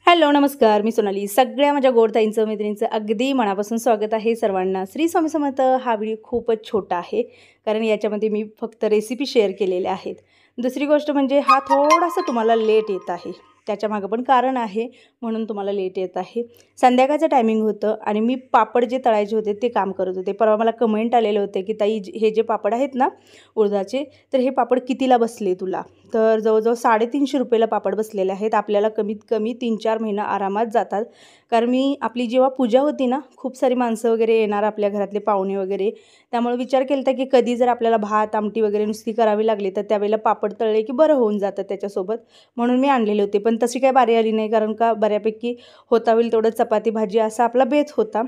Hello नमस्कार, मी सोनाली. सगळ्या माझ्या गोडताईंचं मैत्रिणींचं अगदी मनापासून स्वागत आहे सर्वांना. श्री स्वामी समर्थ. हा व्हिडिओ खूपच छोटा आहे कारण याच्यामध्ये मी फक्त रेसिपी शेअर केलेल्या आहेत. दुसरी गोष्ट म्हणजे हा थोडासा तुम्हाला लेट येत आहे, त्याच्यामागं पण कारण आहे म्हणून तुम्हाला लेट येत आहे. संध्याकाळचं टायमिंग होतं आणि मी पापड जे तळायचे होते ते काम करत होते. परवा मला कमेंट आलेले होते की ताई हे जे पापड आहेत ना उडदाचे, तर हे पापड कितीला बसले तुला? तर जवळजवळ 350 रुपयाला पापड बसलेले आहेत. आपल्याला कमीत कमी 3-4 महिना आरामात जातात. कारण आपली जेव्हा पूजा होती ना, खूप सारी माणसं वगैरे येणार, आपल्या घरातले पाहुणे वगैरे, त्यामुळे विचार केला होता की कधी जर आपल्याला भात आमटी वगैरे नुसती करावी लागली तर त्यावेळेला पापड तळले की बरं होऊन जातं त्याच्यासोबत, म्हणून मी आणलेले होते. पण तशी काही बारी आली नाही, कारण का बऱ्यापैकी होता होईल तेवढं चपाती भाजी असा आपला बेत होता.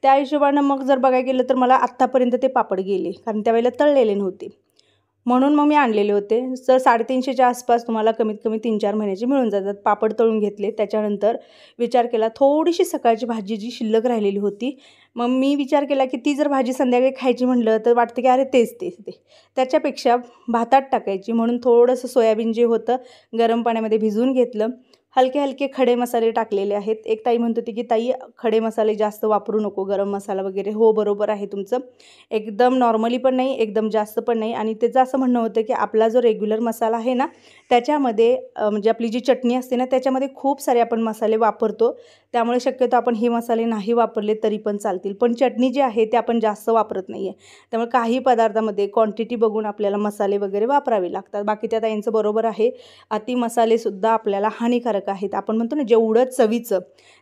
त्या हिशोबानं मग जर बघायला गेलं तर मला आत्तापर्यंत ते पापड गेले, कारण त्यावेळेला तळलेले नव्हते, म्हणून मग मी आणलेले होते. तर 350च्या आसपास तुम्हाला कमीत कमी 3-4 महिन्याचे मिळून जातात. पापड तळून घेतले. त्याच्यानंतर विचार केला, थोडीशी सकाळची भाजी जी शिल्लक राहिलेली होती, मग मी विचार केला की ती जर भाजी संध्याकाळी खायची म्हटलं तर वाटतं की अरे तेच त्याच्यापेक्षा भातात टाकायची. म्हणून थोडंसं सोयाबीन जे होतं गरम पाण्यामध्ये भिजवून घेतलं. हलके हलके खडे मसाले टाकलेले आहेत. एक ताई म्हणत होती की ताई खडे मसाले जास्त वापरू नको, गरम मसाला वगैरे. हो, बरोबर आहे तुमचं. एकदम नॉर्मली पण नाही, एकदम जास्त पण नाही. आणि त्याचं असं म्हणणं होतं की आपला जो रेग्युलर मसाला आहे ना, त्याच्यामध्ये म्हणजे आपली जी चटणी असते ना, त्याच्यामध्ये खूप सारे आपण मसाले वापरतो. त्यामुळे शक्यतो आपण हे मसाले नाही वापरले तरी पण चालतील. पण चटणी जी आहे ते आपण जास्त वापरत नाही आहे. त्यामुळे काही पदार्थामध्ये क्वांटिटी बघून आपल्याला मसाले वगैरे वापरावे लागतात. बाकी त्या ताईंचं बरोबर आहे, अति मसालेसुद्धा आपल्याला हानिकारक आहेत. आपण म्हणतो ना, जेवढं चवीचं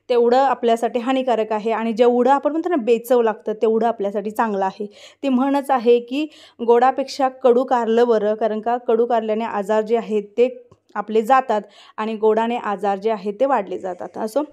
तेवढं आपल्यासाठी हानिकारक आहे, आणि जेवढं आपण म्हणतो ना बेचव लागतं तेवढं आपल्यासाठी चांगलं आहे. ती म्हणच आहे की गोडापेक्षा कडू कारलं बरं, कारण का कडू कारल्याने आजार जे आहेत ते आपले जातात आणि गोडाने आजार जे आहेत ते वाढले जातात. असो,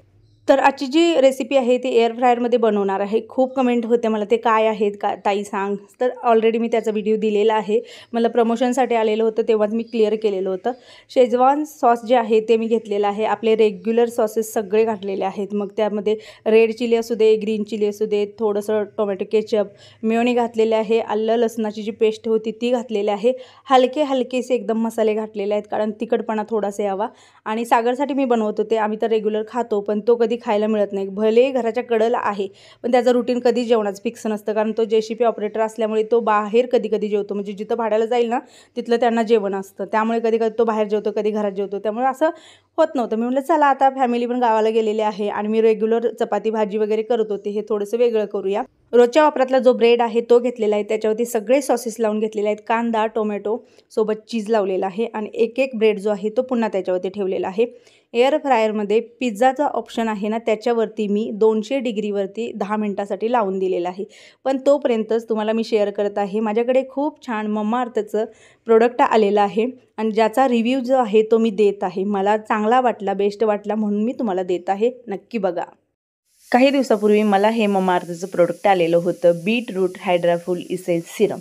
तर आजची जी रेसिपी आहे ती एअर फ्रायरमध्ये बनवणार आहे. खूप कमेंट होते मला, ते काय आहेत का ताई सांग. तर ऑलरेडी मी त्याचा व्हिडिओ दिलेला आहे. मला प्रमोशनसाठी आलेलं होतं तेव्हाच मी क्लिअर केलेलं होतं. शेजवान सॉस जे आहे ते मी घेतलेलं आहे. आपले रेग्युलर सॉसेस सगळे घातलेले आहेत. मग त्यामध्ये रेड चिली असू दे, ग्रीन चिली असू दे, थोडंसं टोमॅटो केचप, मेयोनी घातलेले आहे. आलं लसणाची जी पेस्ट होती ती घातलेली आहे. हलकेसे एकदम मसाले घातलेले आहेत, कारण तिखटपणा थोडासा यावा. आणि सागरसाठी मी बनवत होते. आम्ही तर रेग्युलर खातो, पण तो कधी खायला मिळत नाही. भले घराच्या कडेला आहे, पण त्याचं रुटीन कधी जेवणाचं फिक्स नसतं, कारण तो JCP ऑपरेटर असल्यामुळे तो बाहेर कधी जेवतो. म्हणजे जिथं भाड्याला जाईल ना तिथलं त्यांना जेवण असतं, त्यामुळे कधी तो बाहेर जेवतो, कधी घरात जेवतो. त्यामुळे असं होत नव्हतं. मी म्हटलं चला आता फॅमिली पण गावाला गेलेली आहे आणि मी रेग्युलर चपाती भाजी वगैरे करत होते, हे थोडंसं वेगळं करूया. रोजच्या वापरातला जो ब्रेड आहे तो घेतलेला आहे. त्याच्यावरती सगळे सॉसेस लावून घेतलेले आहेत. कांदा, टोमॅटो सोबत चीज लावलेला आहे, आणि एक ब्रेड जो आहे तो पुन्हा त्याच्यावरती ठेवलेला आहे. एअर फ्रायरमध्ये पिझ्झाचा ऑप्शन आहे ना, त्याच्यावरती मी 200 डिग्रीवरती 10 मिनटासाठी लावून दिलेलं आहे. पण तोपर्यंतच तुम्हाला मी शेअर करत आहे, माझ्याकडे खूप छान मम्माअर्थचं प्रोडक्ट आलेलं आहे आणि ज्याचा रिव्ह्यू जो आहे तो मी देत आहे. मला चांगला वाटला, बेस्ट वाटला, म्हणून मी तुम्हाला देत आहे. नक्की बघा. काही दिवसापूर्वी मला हे मम्माअर्थचं प्रोडक्ट आलेलं होतं, बीटरूट हायड्राफुल इसेन्स सिरम.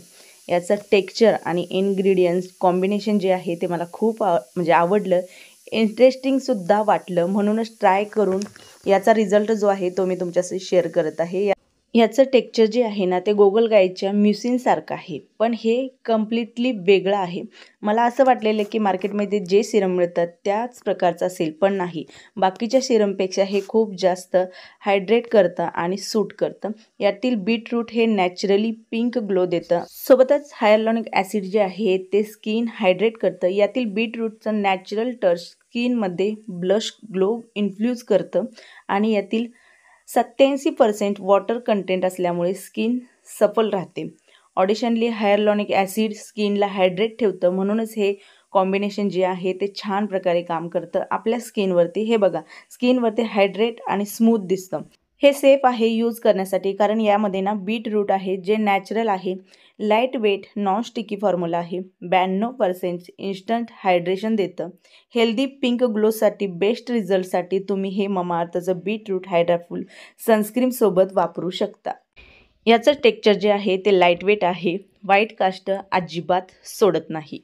याचं टेक्स्चर आणि इन्ग्रेडियंट्स कॉम्बिनेशन जे आहे ते मला खूप म्हणजे आवडलं, इंटरेस्टिंगसुद्धा वाटलं. म्हणूनच ट्राय करून याचा रिझल्ट जो आहे तो मी तुमच्याशी शेअर करत आहे. याचं टेक्स्चर जे आहे ना ते गोगल गाईच्या म्युसिनसारखं आहे, पण हे कम्प्लिटली वेगळं आहे. मला असं वाटलेलं की मार्केटमध्ये जे सिरम मिळतात त्याच प्रकारचं असेल, पण नाही. बाकीच्या सिरमपेक्षा हे खूप जास्त हायड्रेट करतं आणि सूट करतं. यातील बीटरूट हे नॅचरली पिंक ग्लो देतं, सोबतच हायलॉनिक ॲसिड जे आहे ते स्किन हायड्रेट करतं. यातील बीटरूटचं नॅचरल टच स्किनमध्ये ब्लश ग्लो इन्फ्यूज करतं, आणि यातील 87% वॉटर कंटेंट असल्यामुळे स्किन सफल राहते. ऑडिशनली हायलॉनिक ॲसिड स्किनला हायड्रेट ठेवतं, म्हणूनच हे कॉम्बिनेशन जे आहे ते छान प्रकारे काम करतं आपल्या स्किनवरती. हे बघा, स्किनवरती हायड्रेट आणि स्मूथ दिसतं. हे सेफ आहे यूज करण्यासाठी, कारण यामध्ये ना बीटरूट आहे जे नॅचरल आहे, light weight, non sticky formula आहे, 92% इन्स्टंट हायड्रेशन देतं. हेल्दी पिंक ग्लोसाठी बेस्ट रिझल्टसाठी तुम्ही हे मम्माअर्थचं बीटरूट हायड्राफुल सनस्क्रीमसोबत वापरू शकता. याचं टेक्स्चर जे आहे ते लाईट वेट आहे, व्हाईट कास्ट अजिबात सोडत नाही.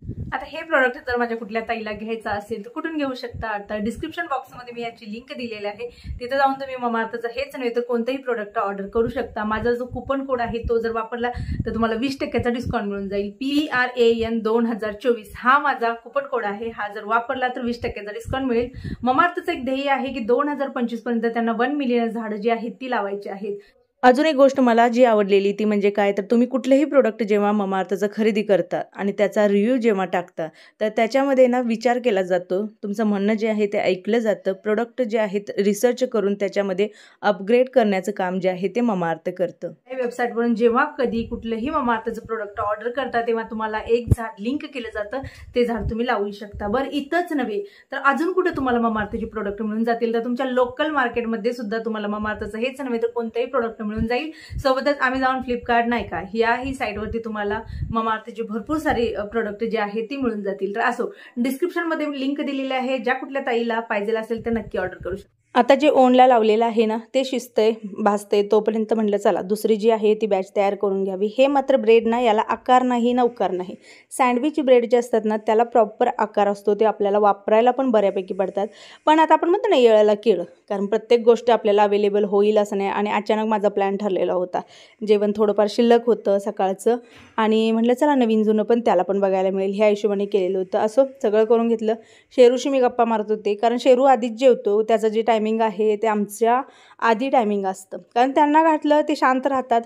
आता हे प्रोडक्ट जर माझ्या कुठल्या ताईला घ्यायचं असेल तर कुठून घेऊ शकता, तर डिस्क्रिप्शन बॉक्समध्ये मी याची लिंक दिलेली आहे, तिथे जाऊन तुम्ही ममाअर्थचं हेच नाही तर कोणतेही प्रोडक्ट ऑर्डर करू शकता. माझा जो कुपन कोड आहे तो जर वापरला तर तुम्हाला 20% डिस्काउंट मिळून जाईल. PRAN 2024 हा माझा कुपन कोड आहे. हा जर वापरला तर 20% डिस्काउंट मिळेल. ममाअर्थचं एक ध्येय आहे की 2025 पर्यंत त्यांना 1 मिलियन झाडं जी आहेत ती लावायची आहेत. अजून एक गोष्ट मला जी आवडलेली ती म्हणजे काय, तर तुम्ही कुठलेही प्रोडक्ट जेव्हा ममाअर्थचं खरेदी करता आणि त्याचा रिव्ह्यू जेव्हा टाकता तर त्याच्यामध्ये ना विचार केला जातो, तुमचं म्हणणं जे आहे ते ऐकलं जातं. प्रोडक्ट जे आहेत रिसर्च करून त्याच्यामध्ये अपग्रेड करण्याचं काम जे आहे ते ममाअर्थ करतं. या वेबसाईटवरून जेव्हा कधी कुठलंही ममाअर्थचं प्रोडक्ट ऑर्डर करता तेव्हा तुम्हाला एक झाड लिंक केलं जातं, ते झाड तुम्ही लावू शकता. बरं इथंच नव्हे तर अजून कुठे तुम्हाला ममाअर्थचे प्रोडक्ट मिळून जातील, तर तुमच्या लोकल मार्केटमध्ये सुद्धा तुम्हाला ममाअर्थचं हेच नव्हे तर कोणतेही प्रोडक्ट मिळून जाईल. सोबतच Amazon, फ्लिपकार्ट नाही का याही साईटवरती तुम्हाला ममाअर्थचे भरपूर सारे प्रोडक्ट जे आहेत ती मिळून जातील. तर असो डिस्क्रिप्शन मध्ये लिंक दिलेली आहे, ज्या कुठल्या ताईला पाहिजे असेल तर नक्की ऑर्डर करू शकता. आता जे ओनला लावलेलं आहे ना ते शिजतंय भाजतंय तोपर्यंत म्हटलं चला दुसरी जी आहे ती बॅच तयार करून घ्यावी. हे मात्र ब्रेड ना याला आकार नाही ना उकार नाही. सँडविच ब्रेड जे असतात ना त्याला प्रॉपर आकार असतो, ते आपल्याला वापरायला पण बऱ्यापैकी पडतात. पण आता आपण म्हणतो ना येळाला केळ, कारण प्रत्येक गोष्ट आपल्याला अवेलेबल होईल असं नाही. आणि अचानक माझा प्लॅन ठरलेला होता, जेवण थोडंफार शिल्लक होतं सकाळचं आणि म्हटलं चला नवीन जुनं पण त्याला पण बघायला मिळेल ह्या हिशोबाने केलेलं होतं. असं सगळं करून घेतलं. शेरूशी मी गप्पा मारत होते, कारण शेरू आधीच जेवतो, त्याचं जे टायमिंग आहे ते आमच्या आधी टायमिंग असतं, कारण त्यांना घातलं ते शांत राहतात.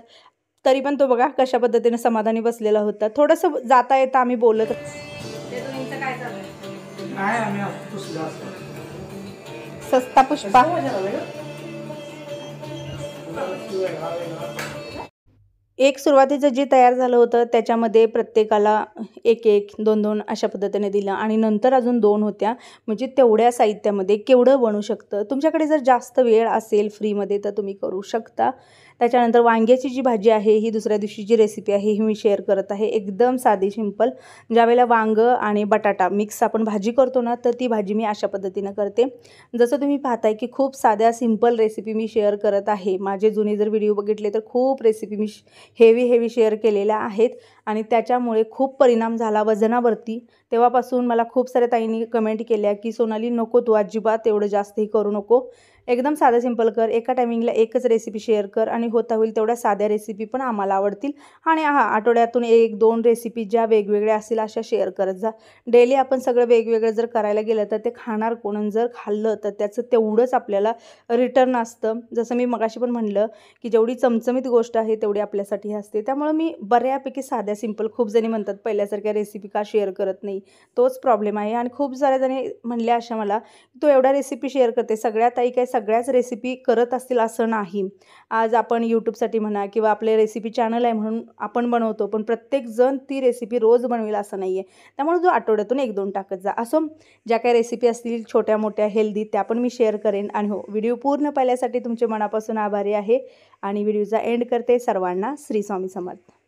तरी पण तो बघा कशा पद्धतीने समाधानी बसलेला होता. थोडंसं जाता येतं आम्ही बोलत सस्ता पुष्पा एक सुरुवातीचं जे तयार झालं होतं त्याच्यामध्ये प्रत्येकाला एक एक दोन दोन अशा पद्धतीने दिलं आणि नंतर अजून 2 होत्या. म्हणजे तेवढ्या साहित्यामध्ये केवढं बनू शकतं. तुमच्याकडे जर जास्त वेळ असेल फ्रीमध्ये तर तुम्ही करू शकता. त्याच्यानंतर वांग्याची जी भाजी आहे ही दुसऱ्या दिवशीची रेसिपी आहे, ही मी शेअर करत आहे. एकदम साधी सिंपल. ज्यावेळेला वांगं आणि बटाटा मिक्स आपण भाजी करतो ना तर ती भाजी मी अशा पद्धतीनं करते. जसं तुम्ही पाहताय की खूप साध्या सिंपल रेसिपी मी शेअर करत आहे. माझे जुने जर व्हिडिओ बघितले तर खूप रेसिपी मी हेवी शेअर केलेल्या आहेत आणि त्याच्यामुळे खूप परिणाम झाला वजनावरती. तेव्हापासून मला खूप साऱ्या ताईंनी कमेंट केल्या की सोनाली नको तू अजिबात एवढं जास्तही करू नको, एकदम साधं सिंपल कर, एका टायमिंगला एकच रेसिपी शेअर कर आणि होता होईल तेवढ्या साध्या रेसिपी पण आम्हाला आवडतील. आणि आठवड्यातून 1-2 रेसिपी ज्या वेगवेगळ्या असतील अशा शेअर करत जा. डेली आपण सगळं वेगवेगळं जर करायला गेलं तर ते खाणार कोण, जर खाल्लं तर त्याचं तेवढंच आपल्याला रिटर्न असतं. जसं मी मगाशी पण म्हणलं की जेवढी चमचमीत गोष्ट आहे तेवढी आपल्यासाठी असते. त्यामुळे मी बऱ्यापैकी साध्या सिंपल, खूप जणी म्हणतात पहिल्यासारख्या रेसिपी का शेअर करत नाही, तोच प्रॉब्लेम आहे. आणि खूप साऱ्या जणी म्हणल्या अशा मला तो एवढ्या रेसिपी शेअर करते, सगळ्या ताई काय सगळ्याच रेसिपी करत असतील असं नाही. आज आपण यूट्यूबसाठी म्हणा किंवा आपले रेसिपी चॅनल आहे म्हणून आपण बनवतो, पण प्रत्येकजण ती रेसिपी रोज बनवेल असं नाही आहे. त्यामुळे जो आठवड्यातून 1-2 टाकत जा. असो ज्या काही रेसिपी असतील छोट्या मोठ्या हेल्दी त्या पण मी शेअर करेन. आणि हो, व्हिडिओ पूर्ण पाहिल्यासाठी तुमचे मनापासून आभारी आहे आणि व्हिडिओचा एंड करते. सर्वांना श्री स्वामी समर्थ.